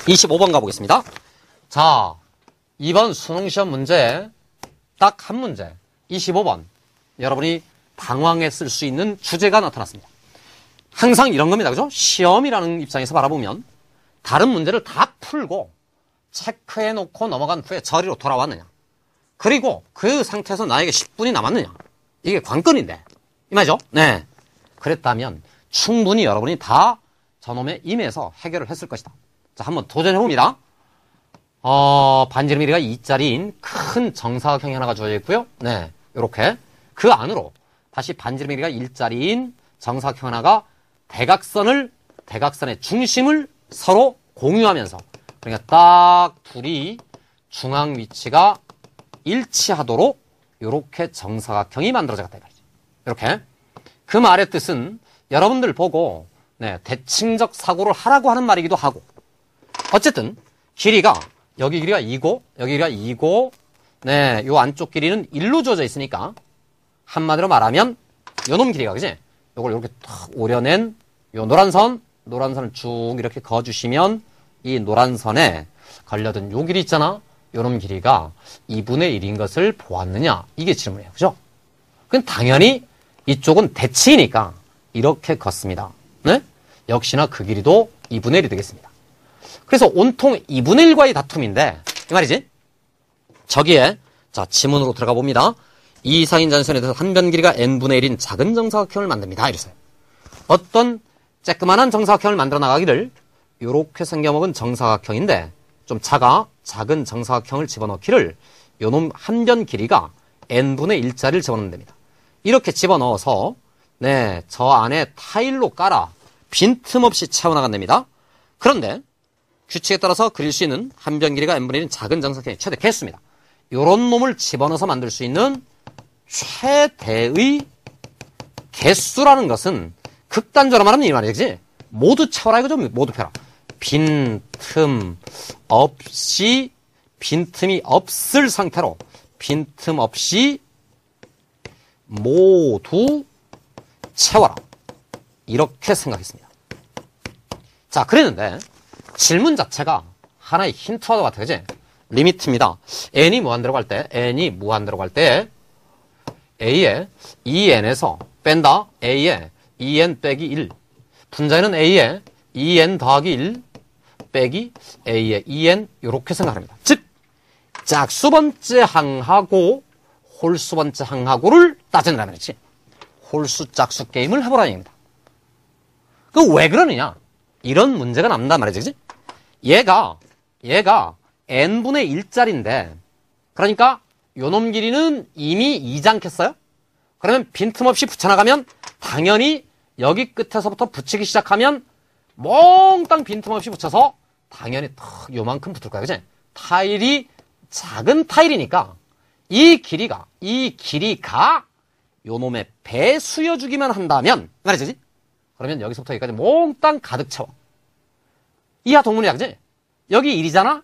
25번 가보겠습니다. 자, 이번 수능시험 문제 딱 한 문제 25번 여러분이 당황에 쓸 수 있는 주제가 나타났습니다. 항상 이런 겁니다. 그죠? 시험이라는 입장에서 바라보면 다른 문제를 다 풀고 체크해 놓고 넘어간 후에 저리로 돌아왔느냐, 그리고 그 상태에서 나에게 10분이 남았느냐, 이게 관건인데 이 말이죠. 네, 그랬다면 충분히 여러분이 다 저놈에 임해서 해결을 했을 것이다. 자, 한번 도전해봅니다. 반지름 길이가 2짜리인 큰 정사각형이 하나가 주어져 있고요. 네, 요렇게 그 안으로 다시 반지름 길이가 1짜리인 정사각형 하나가 대각선의 중심을 서로 공유하면서, 그러니까 딱 둘이 중앙 위치가 일치하도록 요렇게 정사각형이 만들어졌다 이 말이지. 이렇게. 그 말의 뜻은 여러분들 보고 대칭적 사고를 하라고 하는 말이기도 하고, 어쨌든 길이가 여기 길이가 2고 여기 길이가 2고 요 안쪽 길이는 1로 주어져 있으니까 한마디로 말하면 요놈 길이가, 그지? 요걸 이렇게 탁 오려낸 요 노란선을 쭉 이렇게 그어주시면 이 노란선에 걸려든 요 길이 있잖아. 요놈 길이가 2분의 1인 것을 보았느냐, 이게 질문이에요. 그죠? 그럼 당연히 이쪽은 대칭이니까 이렇게 걷습니다. 네? 역시나 그 길이도 2분의 1이 되겠습니다. 그래서 온통 2분의 1과의 다툼인데 이 말이지. 저기에 자 지문으로 들어가 봅니다. 이 이상인 전선에 대해서 한 변 길이가 n분의 1인 작은 정사각형을 만듭니다. 이랬어요. 어떤 쬐끄만한 정사각형을 만들어 나가기를 요렇게 생겨먹은 정사각형인데 좀 작은 정사각형을 집어넣기를 요놈 한 변 길이가 n분의 1짜리를 집어넣으면 됩니다. 이렇게 집어넣어서 저 안에 타일로 깔아 빈틈없이 채워나간답니다. 그런데 규칙에 따라서 그릴 수 있는 한 변 길이가 n분의 1인 작은 정사각형의 최대 개수입니다. 요런 놈을 집어넣어서 만들 수 있는 최대의 개수라는 것은 극단적으로 말하면 이 말이지. 모두 채워라 이거죠. 모두 펴라. 빈틈이 없을 상태로 빈틈 없이 모두 채워라. 이렇게 생각했습니다. 자, 그랬는데 질문 자체가 하나의 힌트와도 같아, 그지? 리미트입니다. n이 무한대로 갈 때, a에 2n에서 뺀다. a에 2n 빼기 1. 분자에는 a에 2n 더하기 1 빼기 a에 2n 이렇게 생각합니다. 즉 짝수번째 항하고 홀수번째 항하고를 따진다는 거지. 홀수 짝수 게임을 해보라는 얘기입니다. 그 왜 그러느냐? 이런 문제가 남는단 말이지, 그지? 얘가 n분의 1짜리인데, 그러니까 요놈 길이는 이미 2지 않겠어요? 그러면 빈틈없이 붙여나가면 당연히 여기 끝에서부터 붙이기 시작하면 몽땅 빈틈없이 붙여서 당연히 탁 요만큼 붙을 거야, 그지? 타일이 작은 타일이니까 이 길이가 요놈의 배수여주기만 한다면 말이지? 그러면 여기서부터 여기까지 몽땅 가득 채워. 이하 동문이야, 그지? 여기 1이잖아?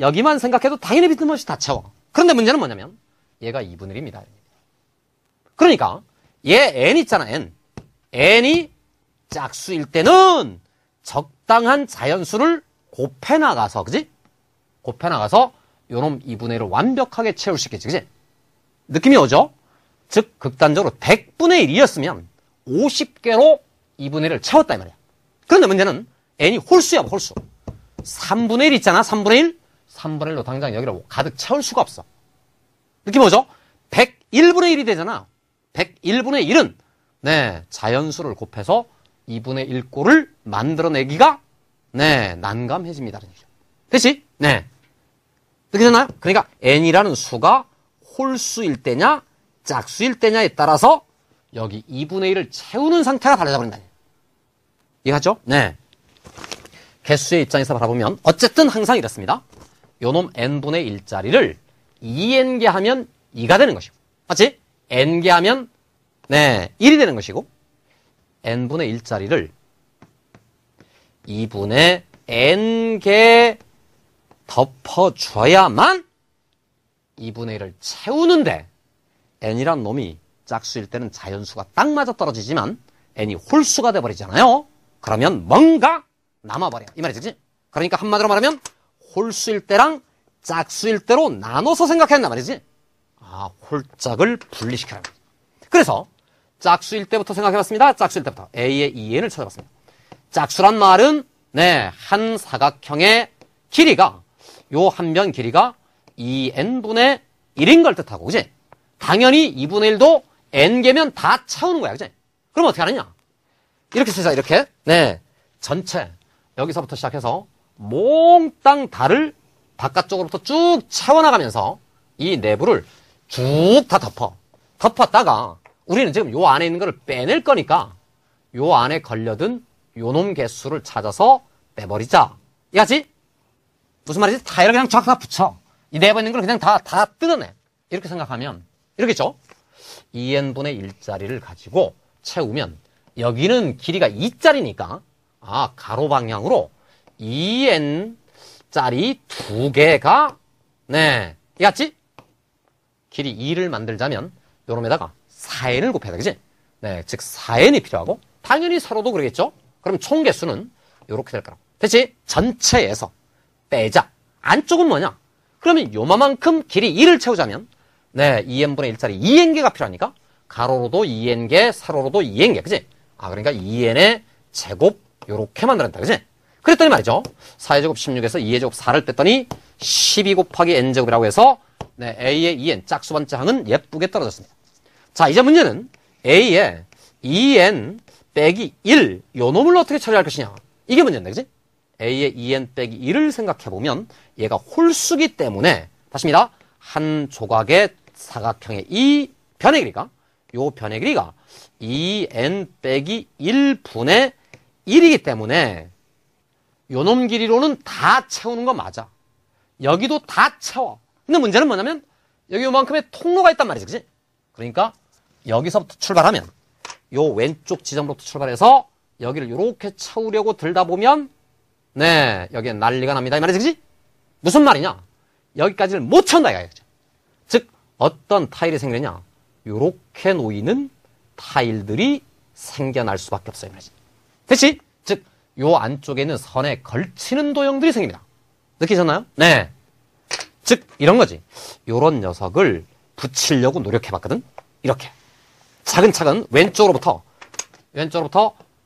여기만 생각해도 당연히 빈틈없이 다 채워. 그런데 문제는 뭐냐면 얘가 2분의 1입니다. 그러니까 얘 n 있잖아, n이 짝수일 때는 적당한 자연수를 곱해나가서, 그지? 곱해나가서 요놈 2분의 1을 완벽하게 채울 수 있겠지, 그지? 느낌이 오죠? 즉 극단적으로 100분의 1이었으면 50개로 2분의 1을 채웠다 이 말이야. 그런데 문제는 n이 홀수야, 홀수. 3분의 1 있잖아, 3분의 1? 3분의 1로 당장 여기를 가득 채울 수가 없어. 느낌 오죠? 101분의 1이 되잖아. 101분의 1은 자연수를 곱해서 2분의 1꼴을 만들어내기가 난감해집니다. 됐지? 느끼셨나요? 그러니까 n이라는 수가 홀수일 때냐 짝수일 때냐에 따라서 여기 2분의 1을 채우는 상태가 달라져 버린다. 이해하죠? 개수의 입장에서 바라보면 어쨌든 항상 이렇습니다. 요놈 n분의 1짜리를 2n개 하면 2가 되는 것이고, 맞지? n개 하면 1이 되는 것이고, n분의 1짜리를 2분의 n개 덮어줘야만 2분의 1을 채우는데, n이란 놈이 짝수일 때는 자연수가 딱 맞아 떨어지지만 n이 홀수가 돼버리잖아요. 그러면 뭔가 남아버려. 이 말이지. 그러니까 한마디로 말하면 홀수일 때랑 짝수일 때로 나눠서 생각한단 말이지. 아, 홀짝을 분리시켜라. 그래서 짝수일 때부터 생각해봤습니다. 짝수일 때부터 A의 2n을 찾아봤습니다. 짝수란 말은 한 사각형의 길이가 요 한 변 길이가 2n분의 1인 걸 뜻하고, 그지? 당연히 2분의 1도 n개면 다 채우는 거야, 그지? 그럼 어떻게 하느냐? 이렇게 쓰자, 이렇게. 전체 여기서부터 시작해서 몽땅 달을 바깥쪽으로부터 쭉 채워나가면서 이 내부를 쭉 다 덮었다가 우리는 지금 요 안에 있는 거를 빼낼 거니까 요 안에 걸려든 요놈 개수를 찾아서 빼버리자. 이해하지? 무슨 말이지? 타일을 그냥 쫙 다 붙여. 이 내부에 있는 걸 그냥 다 뜯어내. 이렇게 생각하면 이렇겠죠? 2n분의 1짜리를 가지고 채우면 여기는 길이가 2짜리니까 가로 방향으로 2n짜리 두 개가 이해했지? 길이 2를 만들자면 요놈에다가 4n을 곱해야 돼, 그지? 즉 4n이 필요하고 당연히 서로도 그러겠죠? 그럼 총 개수는 요렇게 될 거라고. 됐지? 전체에서 빼자. 안쪽은 뭐냐? 그러면 요만큼 길이 2를 채우자면 2n분의 1짜리 2n개가 필요하니까 가로로도 2n개, 세로로도 2n개, 그지? 그러니까 2n의 제곱 요렇게 만들었다, 그지? 그랬더니 말이죠. 4의 제곱 16에서 2의 제곱 4를 뺐더니 12 곱하기 n제곱이라고 해서 A의 2n 짝수 번째 항은 예쁘게 떨어졌습니다. 자, 이제 문제는 A의 2n 빼기 1 요놈을 어떻게 처리할 것이냐. 이게 문제인데, 그지? A의 2n 빼기 1을 생각해보면 얘가 홀수기 때문에 다시입니다. 한 조각의 사각형의 이 변의 길이가 요 변의 길이가 2n 빼기 1분의 1이기 때문에 요놈 길이로는 다 채우는 거 맞아. 여기도 다 채워. 근데 문제는 뭐냐면 여기 요만큼의 통로가 있단 말이지, 그지? 그러니까 여기서부터 출발하면 요 왼쪽 지점부터 출발해서 여기를 요렇게 채우려고 들다 보면 여기에 난리가 납니다, 이 말이지, 그지? 무슨 말이냐? 여기까지를 못 채운다, 이거지. 즉 어떤 타일이 생기느냐? 요렇게 놓이는 타일들이 생겨날 수밖에 없어요, 이 말이지. 됐지? 즉 요 안쪽에 있는 선에 걸치는 도형들이 생깁니다. 느끼셨나요? 즉 이런 거지. 요런 녀석을 붙이려고 노력해봤거든. 이렇게 차근차근 왼쪽으로부터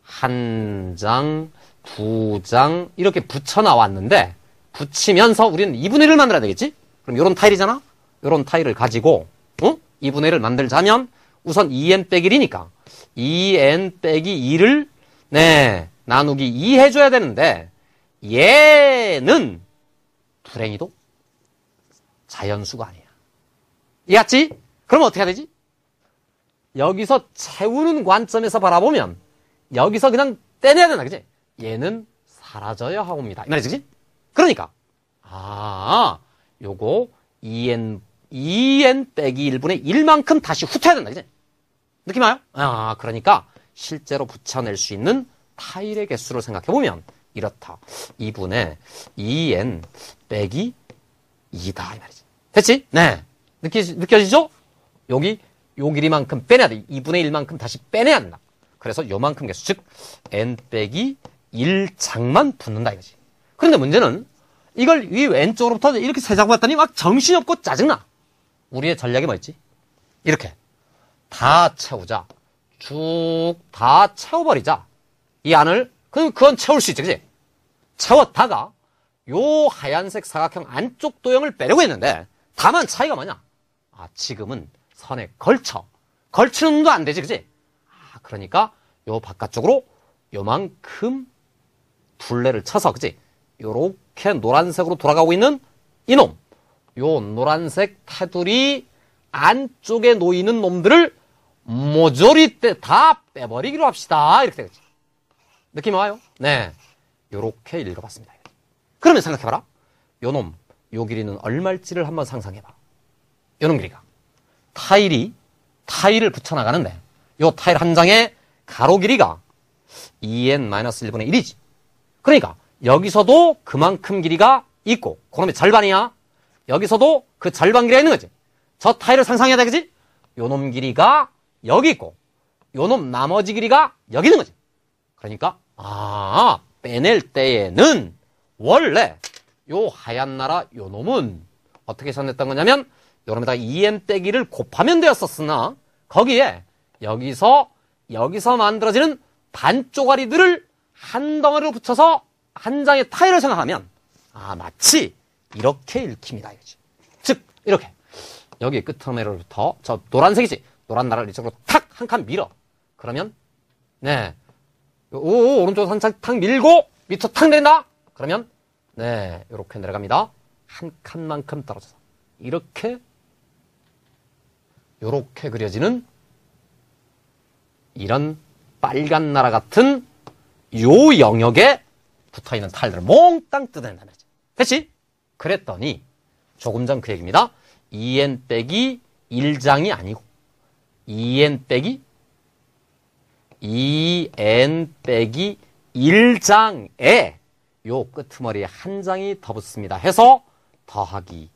한 장, 두 장 이렇게 붙여 나왔는데 붙이면서 우리는 2분의 1을 만들어야 되겠지? 그럼 요런 타일이잖아? 요런 타일을 가지고 2분의 1을 만들자면 우선 2n 빼기 1이니까 2n 빼기 2를 나누기 2 해줘야 되는데 얘는 불행히도 자연수가 아니야. 이해했지? 그럼 어떻게 해야 되지? 여기서 채우는 관점에서 바라보면 여기서 그냥 떼내야 된다, 그지? 얘는 사라져야 하옵니다. 이 말이지, 그지? 그러니까 요거 2n 빼기 1분의 1만큼 다시 훑어야 된다, 그지? 느낌 와요? 그러니까 실제로 붙여낼 수 있는 타일의 개수를 생각해보면 이렇다. 2분의 2n 빼기 2다, 이 말이지. 됐지? 느껴지죠? 여기 요 길이만큼 빼내야 돼. 2분의 1만큼 다시 빼내야 된다. 그래서 요만큼 개수, 즉 n 빼기 1장만 붙는다, 이거지. 그런데 문제는 이걸 이 왼쪽으로부터 이렇게 세자고 했더니 막 정신이 없고 짜증나. 우리의 전략이 뭐였지? 이렇게 다 채우자. 쭉 다 채워버리자. 이 안을 그건 채울 수 있지, 그지? 채웠다가 요 하얀색 사각형 안쪽 도형을 빼려고 했는데 다만 차이가 뭐냐? 지금은 선에 걸치는 놈도 안 되지, 그지? 그러니까 요 바깥쪽으로 요만큼 둘레를 쳐서, 그지? 요렇게 노란색으로 돌아가고 있는 이놈, 요 노란색 테두리 안쪽에 놓이는 놈들을 모조리 다 빼버리기로 합시다. 이렇게 되겠지. 느낌 와요? 요렇게 읽어봤습니다. 그러면 생각해봐라. 요 놈, 요 길이는 얼마일지를 한번 상상해봐. 요 놈 길이가. 타일을 붙여나가는데 요 타일 한 장의 가로 길이가 2n-1분의 1이지. 그러니까 여기서도 그만큼 길이가 있고 그러면 절반이야. 여기서도 그 절반 길이가 있는 거지. 저 타일을 상상해야 돼, 그지? 요 놈 길이가 여기 있고 요 놈 나머지 길이가 여기 있는 거지. 그러니까 빼낼 때에는 원래 요 하얀 나라 요 놈은 어떻게 계산했던 거냐면 요놈에다가 2n 빼기를 곱하면 되었었으나 거기에 여기서 만들어지는 반쪼가리들을 한 덩어리로 붙여서 한 장의 타일을 생각하면 마치 이렇게 읽힙니다. 즉 이렇게 여기 끝머리로부터 저 노란색이지 노란 나라를 이쪽으로 탁 한 칸 밀어. 그러면 네 오른쪽으로 한 칸 탁 밀고 밑으로 탁 내린다. 그러면 네 이렇게 내려갑니다. 한 칸만큼 떨어져서 이렇게 그려지는 이런 빨간 나라 같은 요 영역에 붙어있는 타일들을 몽땅 뜯어낸다는 거지. 됐지? 그랬더니 조금 전 그 얘기입니다. 2n 빼기 1장이 아니고 2n 빼기 1장에 요 끄트머리에 한 장이 더 붙습니다. 해서 더하기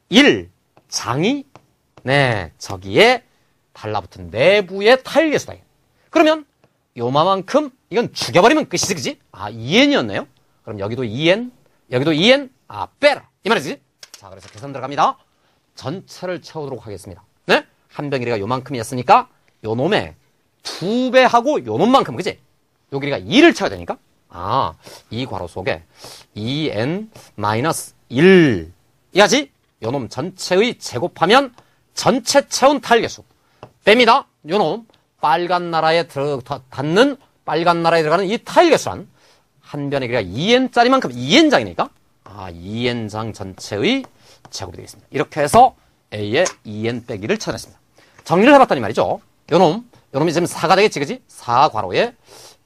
1장이 저기에 달라붙은 내부의 타일 개수다. 그러면 요만큼 이건 죽여버리면 끝이지, 그지? 2n이었네요. 그럼 여기도 2n, 여기도 2n, 빼라. 이 말이지? 자, 그래서 계산 들어갑니다. 전체를 채우도록 하겠습니다. 네? 한 병 길이가 요만큼이었으니까 요 놈의 2배하고 요 놈만큼, 그지? 요 길이가 2를 채워야 되니까. 이 괄호 속에 2n-1 이하지? 요 놈 전체의 제곱하면 전체 채운 타일 개수 뺍니다. 요 놈 빨간 나라에 닿는 빨간 나라에 들어가는 이 타일 개수란 한 변의 길이가 2n짜리만큼 2n장이니까 2n장 전체의 제곱이 되겠습니다. 이렇게 해서 A의 2n 빼기를 찾아냈습니다. 정리를 해봤더니 말이죠. 요놈이 지금 4가 되겠지, 그지? 4 괄호에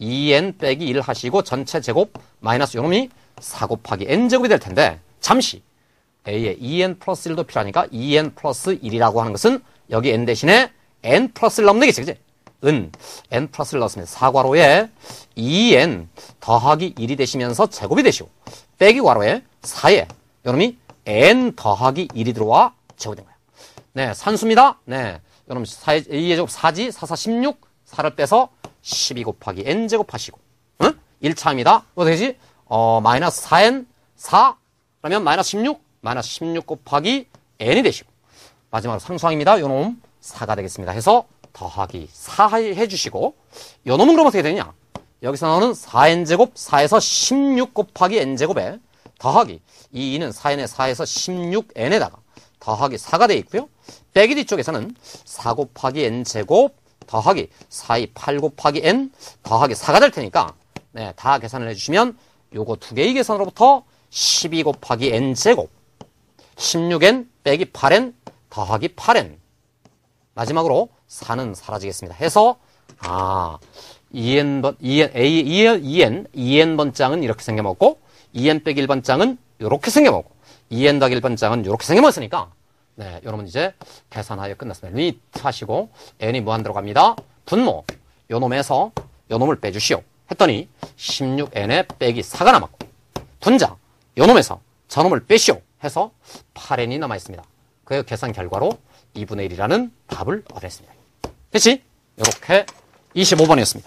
2n 빼기 1 하시고 전체 제곱 마이너스 요놈이 4 곱하기 n제곱이 될 텐데 잠시 A의 2n 플러스 1도 필요하니까 2n 플러스 1이라고 하는 것은 여기 n 대신에 n 플러스 1 넣으면 되겠지, 그지? n 플러스 1 넣었습니다. 4 괄호에 2n 더하기 1이 되시면서 제곱이 되시고 빼기 괄호에 4에 요놈이 n 더하기 1이 들어와 제곱된 거예요. 네, 산수입니다. 네, 요놈 2의 제곱 4지, 4, 4, 16, 4를 빼서 12 곱하기 n제곱 하시고 1차입니다. 뭐 되지? 마이너스 4n, 4, 그러면 마이너스 16 곱하기 n이 되시고 마지막으로 상수항입니다. 요놈 4가 되겠습니다. 해서 더하기 4 해주시고 요놈은 그럼 어떻게 되느냐? 여기서 나오는 4n제곱 4에서 16 곱하기 n제곱에 더하기 이 2는 4n에 4에서 16n에다가 더하기 4가 되어 있고요. 빼기 뒤쪽에서는 4 곱하기 n제곱 더하기 4이 8 곱하기 n 더하기 4가 될 테니까 네, 다 계산을 해주시면 요거 두 개의 계산으로부터 12 곱하기 n제곱 16n 빼기 8n 더하기 8n 마지막으로 4는 사라지겠습니다. 해서 2n번장은 이렇게 생겨먹고 2n 빼기 1번장은 이렇게 생겨먹고 2n 더하기 1번장은 이렇게 생겨먹었으니까 네, 여러분 이제 계산하여 끝났습니다. 리미트 하시고 n이 무한 들어갑니다. 분모 요놈에서 요놈을 빼주시오 했더니 16n에 빼기 4가 남았고 분자 요놈에서 저놈을 빼시오 해서 8n이 남아있습니다. 그 계산 결과로 2분의 1이라는 답을 얻었습니다. 됐지? 이렇게 25번이었습니다.